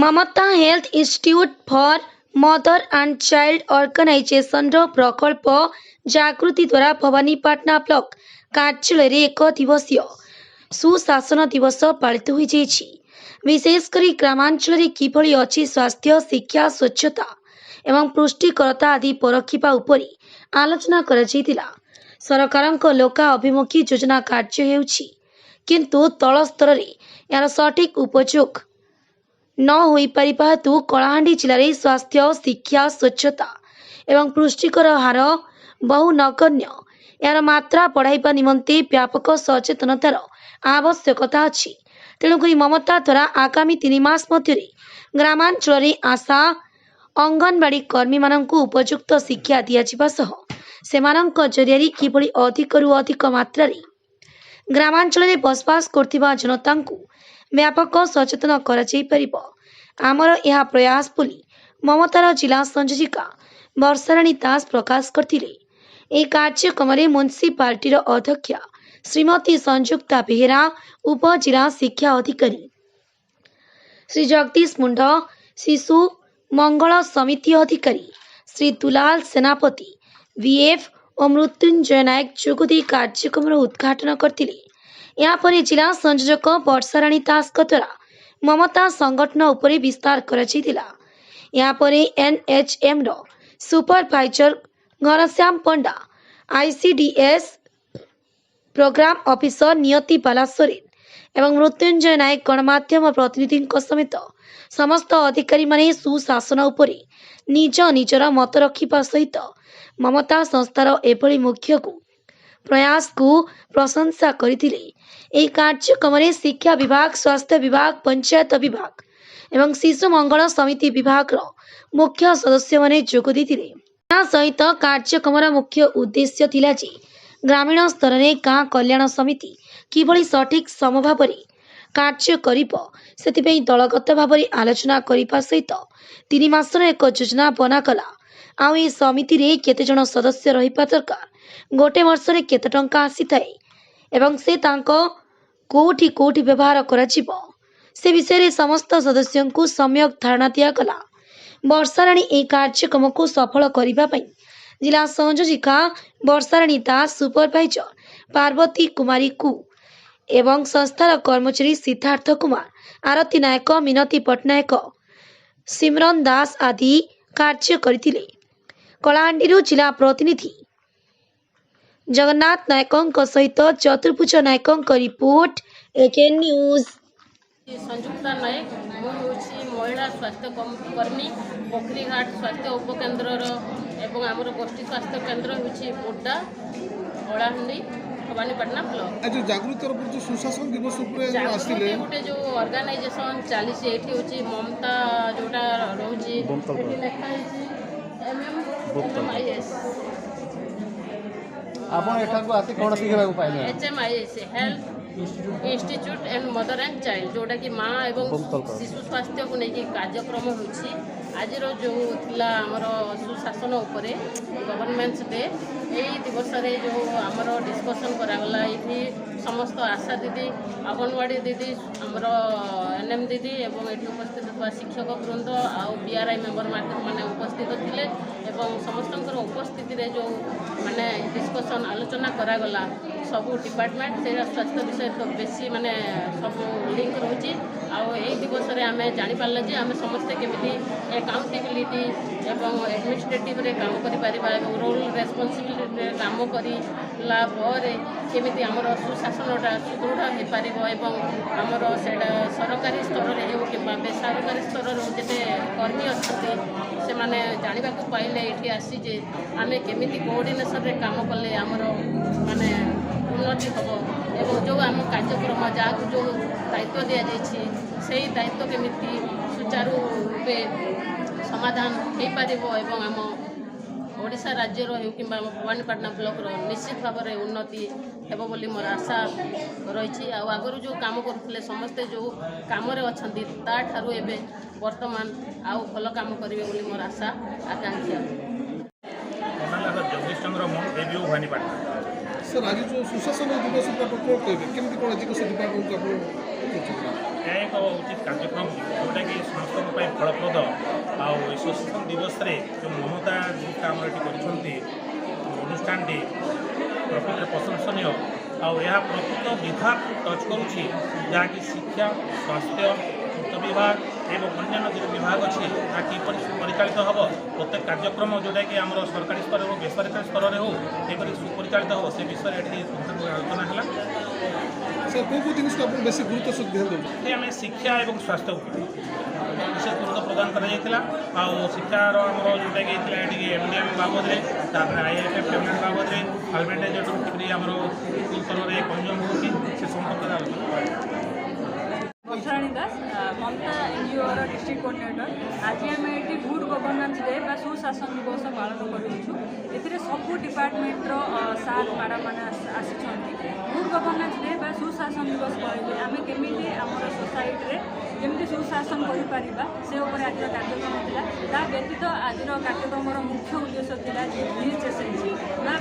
Mamata health institute for mother and child organisation प्रकल्प जागृति द्वारा भवानीपाटना ब्लॉक कार्यालय एक दिवसीय सुशासन दिवस पालित हो विशेषकर ग्रामांचल किभली अच्छी स्वास्थ्य शिक्षा स्वच्छता एवं पुष्टिकरता आदि परखिबा उपरि आलोचना करा सरकारक लोका अभिमुखी योजना कार्य हेउछि किंतु तल स्तर रे यार सठिक उपयोग न होई परिबा हेतु कलाहांडी जिले में स्वास्थ्य शिक्षा स्वच्छता एवं पुष्टिकर हार बहु नगण्य यार मात्रा बढ़ाइबा निमंते व्यापक सचेतनतार आवश्यकता अछि। तेणुक ममता द्वारा आगामी 3 मास मध्य ग्रामांचल आशा अंगनवाड़ी कर्मी मानक उपयुक्त शिक्षा दियाजिबा सह सेमानक जरिया किभली अधिकरू अधिक मात्रा ग्रामांचल में बसवास करथिबा जनता व्यापक सचेतन कर आमर यह प्रयास बोली ममतार जिला संयोजिका वर्षाराणी दास प्रकाश करते। यह कार्यक्रम में म्युनिसिपालिटीर अध्यक्षा श्रीमती संयुक्ता बेहेरा उपजिला शिक्षा अधिकारी श्री जगदीश मुंड शिशु मंगल समिति अधिकारी श्री दुलाल सेनापति वीएफ और मृत्युंजय नायक जोगदे कार्यक्रम उद्घाटन करते। यापर जिला संयोजक वर्षाराणी दास द्वारा ममता संगठन उपरे विस्तार कर एनएचएम सुपरवाइजर घनश्याम पंडा आईसीडीएस प्रोग्राम ऑफिसर नियति बालासोरेन एवं मृत्युंजय नायक गणमाध्यम प्रतिनिधि समेत समस्त अधिकारी माने सुशासन उपरे निज निजर मत रखा सहित ममता संस्थार एभली मुख्य को प्रयास को प्रशंसा करथिले। यह कार्यक्रम में शिक्षा विभाग स्वास्थ्य विभाग पंचायत विभाग एवं शिशु मंगल समिति विभाग मुख्य सदस्य माने जोग देथिले। सहित कार्यक्रम मुख्य उद्देश्य थिला जे ग्रामीण स्तर में गाँ कल्याण समिति किभली सठिक समभाव कार्य करिब सेतिपई दलगत भाव आलोचना करने सहित 3 मासर एक योजना बनागला। आउ ए समिति रे केते जन सदस्य रहिबा दरकार गोटे वर्ष रे केते टंका आसी थाए एवं से तांको कोठी कोठी व्यवहार कराजिबो से विषय रे समस्त सदस्यों को सम्यक धारणा दियागला। वर्षाराणी ए कार्यक्रम को सफल करिबा पई जिला संयोजिका वर्षाराणी दास सुपरवाइजर पार्वती कुमारी कु एवं संस्थार कर्मचारी सिद्धार्थ कुमार आरती नायक मिनती पट्टनायक सिमरन दास आदि कार्य करथिले। कलाहांडी जिला प्रतिनिधि जगन्नाथ नायक सहित चतुर्भुज नायक रिपोर्ट एकेन न्यूज। संयुक्ता नायक महिला स्वास्थ्य कर्मी पोखरीघाट स्वास्थ्य उपकेन्द्र एवं आमर गोष्ठी स्वास्थ्य केन्द्र होची बोड्डा कलाहांडी भवानीपाटना ब्लॉक। आज जागृति जो सुशासन दिवस आसिले गोटे जो ऑर्गेनाइजेशन चली एठी होची ममता जोटा रहउची एठी लेखा होची एमएमआईएस आपण एठा को आसी कोन सिखबा को पाइले HMIS health institute and mother and child जोटा कि माँ एवं शिशु स्वास्थ्य को लेकिन कार्यक्रम होची आज जो थिला हमर सुशासन उपरे गवर्नमेंट डे यही दिवस रे जो हमर डिस्कशन करागला ये समस्त आशा दीदी अंगनवाड़ी दीदी हमर एनएम दीदी एवं ये उपस्थित हुआ शिक्षक वृंद आउ बीआरआई मेंबर माने उपस्थित थिले एवं समस्त उपस्थिति रे जो माने डिस्कशन आलोचना करागला सबू डिपार्टमेंट से स्वास्थ्य विषय तो बेसी माने सब लिंक रोची आउ यही दिवस रे आमे जानि पारला जे आमे समस्त केमिति अकाउंटेबिलिटी एवं एडमिनिस्ट्रेटिव रे काम करि परिबा एवं रोल रेस्पोंसिबिलिटी काम करिला परे केमिति हमर सुशासनटा सुदृढ़ हे परिबो एवं हमर सेडा सरकारी स्तर रे हो किबा बेसरकारी स्तर रे जेते कर्मी अछते से माने जानिबा को पाइले एठी आसी जे आमे केमिति कोऑर्डिनेशन रे काम करले हमर माने उन्नति हम एवं जो आम कार्यक्रम जहाँ जो दायित्व दि जाइए से दायित्व केमिति सुचारू रूपे समाधान हो पार एवं आम ओडिशा राज्यर हो कि भवानीपाटना ब्लॉक निश्चित भाव में उन्नति हेब बोली मोर आशा रही। आगु जो काम करुले समस्ते जो कम अच्छा ताठारू एबे वर्तमान आउ भल काम करेंगे बोली मोर आशा आकांक्षा। जगदीश चंद्र भवानीपाटना सर आज जो सुशासन दिवस केमती कौन आज डिपार्टमेंट को यह एक उचित कार्यक्रम जोटा कि समस्त ଫଳପ୍ରଦ ଆଉ ଏ ସୁଶାସନ ଦିବସରେ ଯେଉଁ ମମତା ଯେଉଁଟା ଆମର ଏଠି କରିଛନ୍ତି ଅନୁଷ୍ଠାନଟି ପ୍ରକୃତରେ ପ୍ରଶଂସନୀୟ ଆଉ ଏହା ପ୍ରକୃତ ବିଭାଗକୁ ଟଚ୍ କରୁଛି ଯାହାକି ଶିକ୍ଷା ସ୍ୱାସ୍ଥ୍ୟ ପୂର୍ତ୍ତ ବିଭାଗ ଏବଂ ଅନ୍ୟାନ୍ୟ ଯେଉଁ ବିଭାଗ ଅଛି ତାହା କିପରି ସୁପରିଚାଳିତ ହେବ ପ୍ରତ୍ୟେକ କାର୍ଯ୍ୟକ୍ରମ ଯେଉଁଟାକି ଆମର ସରକାରୀ ସ୍ତରରେ ହେଉ ବେସରକାରୀ ସ୍ତରରେ ହେଉ କିପରି ସୁପରିଚାଳିତ ହେବ ସେ ବିଷୟରେ ଏଠି ଆଲୋଚନା ହେଲା। ସାର୍ କେଉଁ କେଉଁ ଜିନିଷକୁ ଆପଣ ବେଶୀ ଗୁରୁତ୍ୱ ସହ ଧ୍ୟାନ ଦେଉଛନ୍ତି? ଏଠି ଆମେ ଶିକ୍ଷା ଏବଂ ସ୍ୱାସ୍ଥ୍ୟ ଉପରେ ବିଶେଷ ଗୁରୁତ୍ୱ ପ୍ରଦାନ କରାଯାଇଥିଲା ଆଉ ଶିକ୍ଷାର ଆମର ଯେଉଁଟାକି ହେଇଥିଲା ଏଠିକି MDM ବାବଦରେ ତାପରେ IIFF ପେମେଣ୍ଟ ବାବଦରେ ଆଲବେଣ୍ଡାଇଜେସନ୍ କିପରି ଆମର ସ୍କୁଲ ସ୍ତରରେ କଞ୍ଜମ ହେଉଛି ସେ ସମ୍ପର୍କରେ ଆଲୋଚନା କରାଯାଇଥିଲା। ବର୍ଷାରାଣୀ ଦାସ ମମତା NGOର ଡିଷ୍ଟ୍ରିକ୍ଟ କୋଅର୍ଡିନେଟର। ଆଜି ଆମେ ଏଠି ଗୁଡ୍ ଗଭର୍ଣ୍ଣାନ୍ସ ଡେ ବା ସୁଶାସନ ଦିବସ ପାଳନ କରୁଛୁ। ଏଥିରେ ସବୁ ଡିପାର୍ଟମେଣ୍ଟର ସାର୍ ମ୍ୟାଡ଼ାମମାନେ ଆସିଛନ୍ତି। ଗୁଡ୍ ଗଭର୍ଣ୍ଣାନ୍ସ ଡେ ବା ସୁଶାସନ ଦିବସ କହିଲେ ଆମେ କେମିତି ଆମର ସୋସାଇଟିରେ କେମିତି ସୁଶାସନ କରିପାରିବା ସେ ଉପରେ ଆଜିର କାର୍ଯ୍ୟକ୍ରମ ଥିଲା। ତା ବ୍ୟତୀତ ଆଜିର କାର୍ଯ୍ୟକ୍ରମର ମୁଖ୍ୟ ଉଦ୍ଦେଶ୍ୟ ଥିଲା ଯେ VHSNC ବା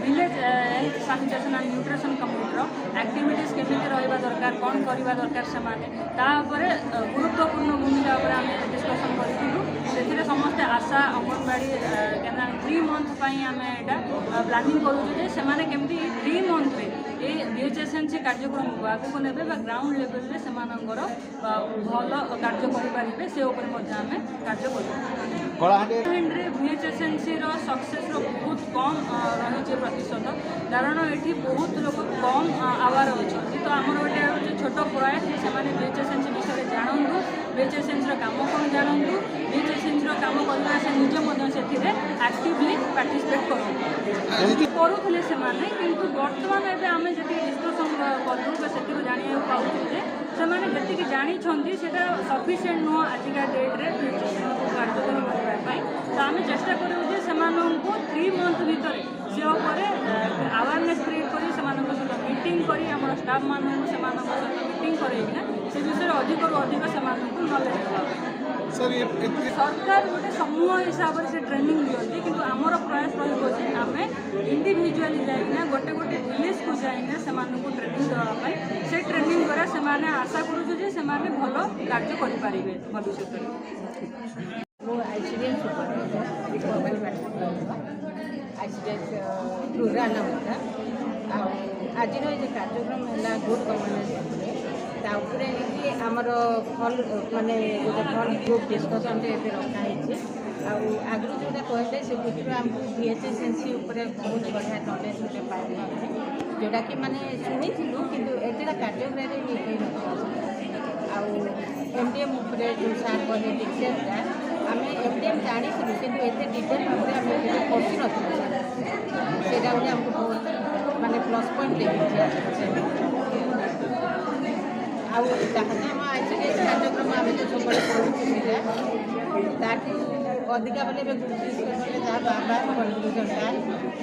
village health sanitation and nutrition କମିଟିର ଆକ୍ଟିଭିଟିଜ୍ କେମିତି ରହିବା ଦରକାର, କ'ଣ କରିବା ଦରକାର ସେମାନେ ତା ଉପରେ ଗୁରୁତ୍ୱପୂର୍ଣ୍ଣ ଭୂମିକା ଉପରେ ଆମେ ଡିସ୍କସନ୍ କରିଥିଲୁ। ସେଥିରେ ସମସ୍ତେ ଆଶା ଅଙ୍ଗନବାଡ଼ି କେନ୍ଦ୍ର 3 ମନ୍ଥ ପାଇଁ ଆମେ ଏଇଟା ପ୍ଲାନିଂ କରୁଛୁ ଯେ ସେମାନେ କେମିତି 3 ମନ୍ଥରେ ଏ VHSNC କାର୍ଯ୍ୟକ୍ରମକୁ ଆଗକୁ ନେବେ ବା ଗ୍ରାଉଣ୍ଡ ଲେଭେଲରେ ସେମାନଙ୍କର ଭଲ କାର୍ଯ୍ୟ କରିପାରିବେ ସେ ଉପରେ ମଧ୍ୟ ଆମେ କାର୍ଯ୍ୟ କରିବୁ। କଳାହାଣ୍ଡିରେ VHSNCର ସକ୍ସେସ୍ର ବହୁତ କମ୍ ରହିଛି ପ୍ରତିଶତ, କାରଣ ଏଠି ବହୁତ ଲୋକ କମ୍ ଆୱାର ଅଛନ୍ତି। ତ ଆମର ଗୋଟେ ହେଉଛି ଛୋଟ ପ୍ରୟାସ ସେମାନେ VHSNC ବିଷୟରେ ଜାଣନ୍ତୁ, VHSNCର କାମ କ'ଣ ଜାଣନ୍ତୁ, VHSNCର କାମ କରିବା ସେ ନିଜେ ମଧ୍ୟ ସେଥିରେ ଆକ୍ଟିଭଲି ପାର୍ଟିସିପେଟ୍ କରନ୍ତୁ କରୁଥିଲେ ସେମାନେ। କିନ୍ତୁ ବର୍ତ୍ତମାନ ଏବେ ଆମେ ଯେତିକି ଡିସ୍କସନ୍ କଲୁ ବା ସେଥିରୁ ଜାଣିବାକୁ ପାଉଛୁ ଯେ ସେମାନେ ଯେତିକି ଜାଣିଛନ୍ତି ସେଇଟା ସଫିସିଏଣ୍ଟ ନୁହଁ ଆଜିକା ଡେଟ୍ରେ VHSNCକୁ କାର୍ଯ୍ୟକାରୀ କରିବା ପାଇଁ। ତ ଆମେ ଚେଷ୍ଟା କରିବୁ ଯେ ସେମାନଙ୍କୁ 3 ମନ୍ଥ ଭିତରେ ସେ ଉପରେ ଆୱାରନେସ୍ କ୍ରିଏଟ୍ କରି ସେମାନଙ୍କ ସହିତ ମିଟିଂ କରି ଆମର ଷ୍ଟାଫ୍ମାନଙ୍କୁ ସେମାନଙ୍କ ସହିତ ମିଟିଂ କରେଇକିନା ସେ ବିଷୟରେ ଅଧିକରୁ ଅଧିକ ସେମାନଙ୍କୁ ନଲେଜ୍ ଦେବା। ସରକାର ଗୋଟେ ସମୂହ ହିସାବରେ ସେ ଟ୍ରେନିଂ ଦିଅନ୍ତି, କିନ୍ତୁ ଆମର ପ୍ରୟାସ ରହିବ ଯେ ଆମେ ଇଣ୍ଡିଭିଜୁଆଲି ଯାଇକିନା ଗୋଟେ ଗୋଟେ ଭିଲେଜକୁ ଯାଇକିନା ସେମାନଙ୍କୁ ଟ୍ରେନିଂ ଦେବା ପାଇଁ। ସେ ଟ୍ରେନିଂ ଦ୍ୱାରା ସେମାନେ ଆଶା କରୁଛୁ ଯେ ସେମାନେ ଭଲ କାର୍ଯ୍ୟ କରିପାରିବେ ଭବିଷ୍ୟତରେ। ମୁଁ ICDS ସୁପରଭାଇଜର ICDS ପ୍ରୋଗ୍ରାମ ଆମର ଆଉ ଆଜିର ଏ କାର୍ଯ୍ୟକ୍ରମ ହେଲା ଗୁଡ୍ ଗଭର୍ଣ୍ଣାନ୍ସ ଉପରେ ତା ଉପରେ ଆମର ଭଲ୍ ମାନେ ଗୋଟେ ଭଲ୍ ଗ୍ରୁପ୍ ଡିସ୍କସନ୍ରେ ଏବେ ରଖାହେଇଛି। ଆଉ ଆଗରୁ ଯେଉଁଟା କହିଲେ ସେ ଭିତରୁ ଆମକୁ VHSNC ଉପରେ ବହୁତ ବଢ଼ିଆ ନଲେଜ୍ ଗୋଟେ ପାଇଲୁ ଆମେ, ଯେଉଁଟାକି ମାନେ ଶୁଣିଥିଲୁ କିନ୍ତୁ ଏତେଟା କାର୍ଯ୍ୟକ୍ରମରେ ହେଇନଥିଲା। ଆଉ MDM ଉପରେ ଯେଉଁ ସାର୍ କହିଲେ ଡିଟେଲ୍ଟା ଆମେ MDM ଜାଣିଥିଲୁ କିନ୍ତୁ ଏତେ ଡିଟେଲ୍ ଭାବରେ ଆମେ କେବେ ପଶିନଥିଲୁ। ସେଇଟା ଗୋଟେ ଆମକୁ ବହୁତ ମାନେ ପ୍ଲସ୍ ପଏଣ୍ଟ ଦେଇଛି। ଆଉ ଯାହାକି ଆମ ICDS କାର୍ଯ୍ୟକ୍ରମ ଆମେ ତ ସବୁବେଳେ କରୁଛୁ ସେଇଟା ତାଠୁ ଅଧିକା ବୋଲେ ଏବେ ଗୁରୁତ୍ୱ ଯାହା ବାବା କନଫ୍ୟୁଜନ୍ଟା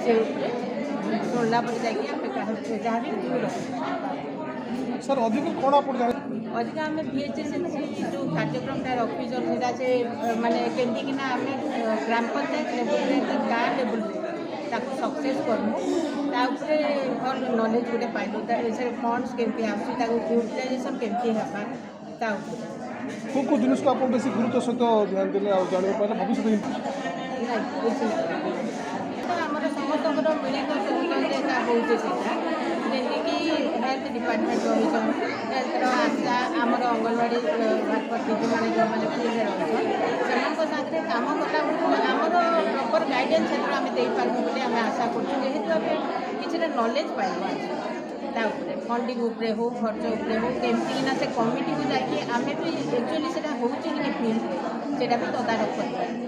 ସେ ଉପରେ ଶୁଣିଲା ପରେ ଯାଇକି ଆମେ ଯାହା ବି ସାର୍ ଅଧିକ କ'ଣ ଆପଣ ଅଧିକା ଆମେ VHSNC ଯେଉଁ କାର୍ଯ୍ୟକ୍ରମଟା ରଖିଛୁ ସେଇଟା ସେ ମାନେ କେମିତିକିନା ଆମେ ଗ୍ରାମ ପଞ୍ଚାୟତ ଲେଭେଲରେ କି ଗାଁ ଲେଭେଲରେ ତାକୁ ସକ୍ସେସ୍ କରିବୁ ତା ଉପରେ ଭଲ ନଲେଜ୍ ଗୋଟେ ପାଇଲୁ। ତା ବିଷୟରେ ଫଣ୍ଡସ୍ କେମିତି ଆସୁଛି ତାକୁ ୟୁଟିଲାଇଜେସନ୍ କେମିତି ହେବା ତା ଉପରେ କେଉଁ ଜିନିଷକୁ ଆପଣ ବେଶୀ ଗୁରୁତ୍ୱ ସହିତ ଧ୍ୟାନ ଦେଲେ ଆଉ ଜାଣିବା ପାଇଲେ ଭବିଷ୍ୟତ ଆମର ସମସ୍ତଙ୍କର ମିଳିତ ସହଯୋଗରେ ହେଉଛି ସେଇଟା ଯେମିତିକି ହେଲ୍ଥ ଡିପାର୍ଟମେଣ୍ଟ ରହିଛନ୍, ହେଲ୍ଥର ଆଶା ଆମର ଅଙ୍ଗନବାଡ଼ି ଦିଦିମାନେ ଯେଉଁମାନେ ଫିଲ୍ଡରେ ରହିଛନ୍ ସେମାନଙ୍କ ସାଙ୍ଗରେ କାମ କଲା ବେଳକୁ ଆମର ପ୍ରପର୍ ଗାଇଡ଼େନ୍ସ ସେଥିରୁ ଆମେ ଦେଇପାରିବୁ ବୋଲି ଆମେ ଆଶା କରୁଛୁ। ଯେହେତୁ ଆମେ କିଛିଟା ନଲେଜ୍ ପାଇବୁ ତା ଉପରେ ଫଣ୍ଡିଂ ଉପରେ ହଉ ଖର୍ଚ୍ଚ ଉପରେ ହଉ କେମିତିକିନା ସେ କମିଟିକୁ ଯାଇକି ଆମେ ବି ଆକ୍ଚୁଆଲି ସେଇଟା ହେଉଛି କି ଫିଲ୍ଡ ସେଇଟା ବି ତଦାରଖ କରିପାରିବୁ।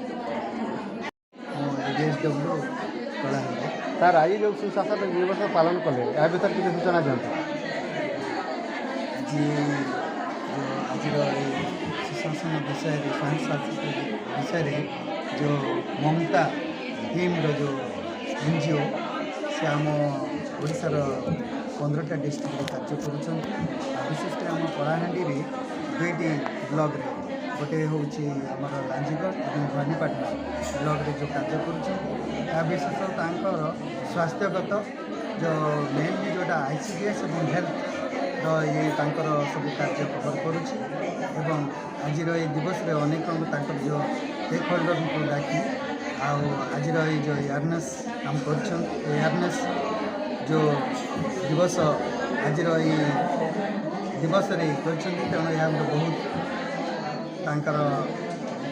ସାର୍ ଆଜି ଯେଉଁ ସୁଶାସନ ଦିବସ ପାଳନ କଲେ ଏହା ଭିତରେ କିଛି ସୂଚନା ଦିଅନ୍ତୁ। ଆଜିର ସୁଶାସନ ବିଷୟରେ ସ୍ୱୟଂଶାସିତ ବିଷୟରେ ଯେଉଁ ମମତା ଟିମ୍ର ଯେଉଁ NGO ସେ ଆମ ଓଡ଼ିଶାର 15ଟା ଡିଷ୍ଟ୍ରିକ୍ଟରେ କାର୍ଯ୍ୟ କରୁଛନ୍ତି। ବିଶେଷ କରି ଆମ କଳାହାଣ୍ଡିରେ 2ଟି ବ୍ଲକରେ ଗୋଟେ ହେଉଛି ଆମର ଲାଞ୍ଜିଗଡ଼ ଏବଂ ଭବାନୀପାଟଣା ବ୍ଲକରେ ଯେଉଁ କାର୍ଯ୍ୟ କରୁଛନ୍ତି ତା ବିଶେଷ ତାଙ୍କର ସ୍ୱାସ୍ଥ୍ୟଗତ ଯେଉଁ ମେନ୍ଲି ଯେଉଁଟା ICDS ଏବଂ ହେଲ୍ଥର ଇଏ ତାଙ୍କର ସବୁ କାର୍ଯ୍ୟ କଭର କରୁଛି। ଏବଂ ଆଜିର ଏଇ ଦିବସରେ ଅନେକଙ୍କୁ ତାଙ୍କର ଯେଉଁ ଷ୍ଟେକ୍ ହୋଲ୍ଡରଙ୍କୁ ଡାକି ଆଉ ଆଜିର ଏଇ ଯେଉଁ ଏୟାରନେସ୍ କାମ କରୁଛନ୍ତି ଏୟାରନେସ୍ ଯେଉଁ ଦିବସ ଆଜିର ଏଇ ଦିବସରେ କରିଛନ୍ତି ତେଣୁ ଏହା ଗୋଟେ ବହୁତ ତାଙ୍କର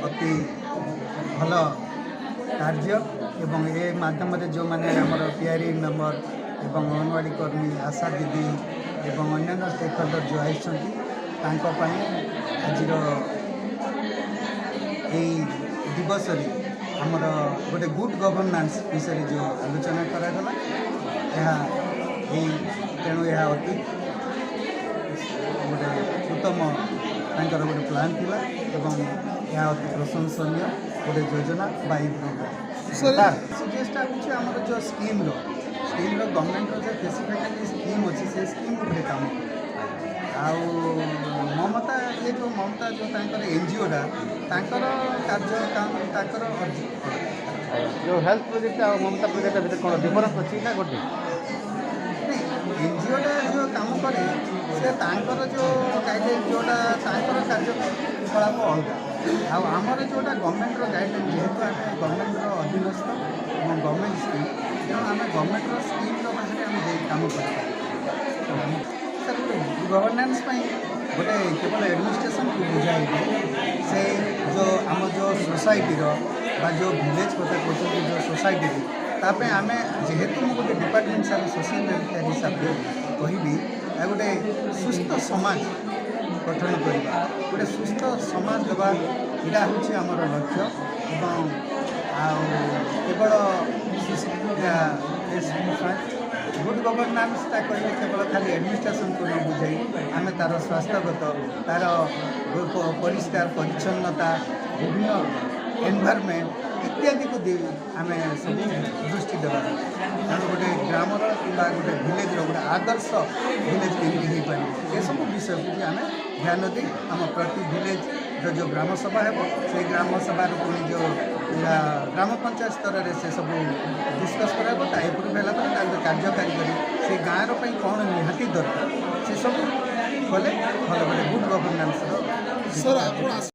ଅତି ଭଲ କାର୍ଯ୍ୟ ଏବଂ ଏ ମାଧ୍ୟମରେ ଯେଉଁମାନେ ଆମର ପିଆରି ମେମ୍ବର ଏବଂ ଅଙ୍ଗନବାଡ଼ି କର୍ମୀ ଆଶା ଦିଦି ଏବଂ ଅନ୍ୟାନ୍ୟ ଷ୍ଟେକ୍ ହୋଲ୍ଡର ଯେଉଁ ଆସିଛନ୍ତି ତାଙ୍କ ପାଇଁ ଆଜିର ଏଇ ଦିବସରେ ଆମର ଗୋଟେ ଗୁଡ୍ ଗଭର୍ଣ୍ଣାନ୍ସ ବିଷୟରେ ଯେଉଁ ଆଲୋଚନା କରାଗଲା ଏହା ତେଣୁ ଏହା ଅତି ଗୋଟେ ଉତ୍ତମ ତାଙ୍କର ଗୋଟେ ପ୍ଲାନ୍ ଥିଲା ଏବଂ ଏହା ଅତି ପ୍ରଶଂସନୀୟ ଗୋଟେ ଯୋଜନା ବା ଏଇ ପ୍ରୋଗ୍ରାମ୍ ସିଜିଏସ୍ଟା ହେଉଛି ଆମର ଯେଉଁ ସ୍କିମ୍ର ଗଭର୍ଣ୍ଣମେଣ୍ଟର ଯେଉଁ ଫେସିଲିଟି ସ୍କିମ୍ ଅଛି ସେ ସ୍କିମ୍ ଉପରେ କାମ କରେ ଆଉ ମମତା ଯେଉଁ ତାଙ୍କର ଏନ୍ଜିଓଟା ତାଙ୍କର କାର୍ଯ୍ୟ ତାଙ୍କର ଯେଉଁ ହେଲ୍ଥ ପ୍ରୋଜେକ୍ଟ ଆଉ ମମତା ପ୍ରୋଜେକ୍ଟ ଭିତରେ କ'ଣ ଡିଫରେନ୍ସ ଅଛି ନା ଗୋଟେ ଏନ୍ଜିଓଟା ଯେଉଁ କାମ କରେ ସେ ତାଙ୍କର ଯେଉଁ ଗାଇଡ଼ଲାଇନ୍ ଯେଉଁଟା ତାଙ୍କର କାର୍ଯ୍ୟକଳାପ ଅଲଗା ଆଉ ଆମର ଯେଉଁଟା ଗଭର୍ଣ୍ଣମେଣ୍ଟର ଗାଇଡ଼ଲାଇନ୍ ଯେହେତୁ ଆମେ ଗଭର୍ଣ୍ଣମେଣ୍ଟର ଅଧୀନସ୍ଥ ଏବଂ ଗଭର୍ଣ୍ଣମେଣ୍ଟ ସ୍କିମ୍ ତେଣୁ ଆମେ ଗଭର୍ଣ୍ଣମେଣ୍ଟର ସ୍କିମ୍ର ବାହାରେ ଆମେ ଯାଇ କାମ କରିପାରିବୁ ସାର୍ ଗୋଟେ ଗଭର୍ଣ୍ଣାନ୍ସ ପାଇଁ ଗୋଟେ କେବଳ ଆଡ଼ମିନିଷ୍ଟ୍ରେସନକୁ ବୁଝାଇବେ ସେ ଯେଉଁ ଆମ ଯେଉଁ ସୋସାଇଟିର ବା ଯେଉଁ ଭିଲେଜ୍ କଥା କହୁଛନ୍ତି ଯେଉଁ ସୋସାଇଟିରେ ତା ପାଇଁ ଆମେ ଯେହେତୁ ମୁଁ ଗୋଟେ ଡିପାର୍ଟମେଣ୍ଟ ହିସାବରେ ସୋସିଆଲ ୱେଲଫେୟାର ହିସାବରେ କହିବି ଆଉ ଗୋଟେ ସୁସ୍ଥ ସମାଜ ଗଠନ କରିବା ଗୋଟେ ସୁସ୍ଥ ସମାଜ ଦେବା ଏଇଟା ହେଉଛି ଆମର ଲକ୍ଷ୍ୟ ଏବଂ ଆଉ କେବଳ ଗୁଡ୍ ଗଭର୍ଣ୍ଣାନ୍ସଟା କହିଲେ କେବଳ ଖାଲି ଆଡ଼ମିନିଷ୍ଟ୍ରେସନକୁ ନ ବୁଝାଇ ଆମେ ତା'ର ସ୍ୱାସ୍ଥ୍ୟଗତ ତା'ର ପରିଷ୍କାର ପରିଚ୍ଛନ୍ନତା ବିଭିନ୍ନ ଏନ୍ଭାରମେଣ୍ଟ ଇତ୍ୟାଦିକୁ ଆମେ ସବୁ ଦୃଷ୍ଟି ଦେବା ତେଣୁ ଗୋଟେ ଗ୍ରାମର କିମ୍ବା ଗୋଟେ ଭିଲେଜ୍ର ଗୋଟେ ଆଦର୍ଶ ଭିଲେଜ୍ କେମିତି ହେଇପାରିବ ଏସବୁ ବିଷୟକୁ ବି ଆମେ ଧ୍ୟାନ ଦେଇ ଆମ ପ୍ରତି ଭିଲେଜ୍ର ଯେଉଁ ଗ୍ରାମସଭା ହେବ ସେଇ ଗ୍ରାମସଭାର ପୁଣି ଯେଉଁ ଗ୍ରାମ ପଞ୍ଚାୟତ ସ୍ତରରେ ସେ ସବୁ ଡିସ୍କସ୍ କରାହେବ ତା ଏପ୍ରୁଭ୍ ହେଲା ପରେ ତାକୁ କାର୍ଯ୍ୟକାରୀ କରି ସେ ଗାଁର ପାଇଁ କ'ଣ ନିହାତି ଦରକାର ସେସବୁ କଲେ ଭଲ ଗୋଟେ ଗୁଡ୍ ଗଭର୍ଣ୍ଣାନ୍ସର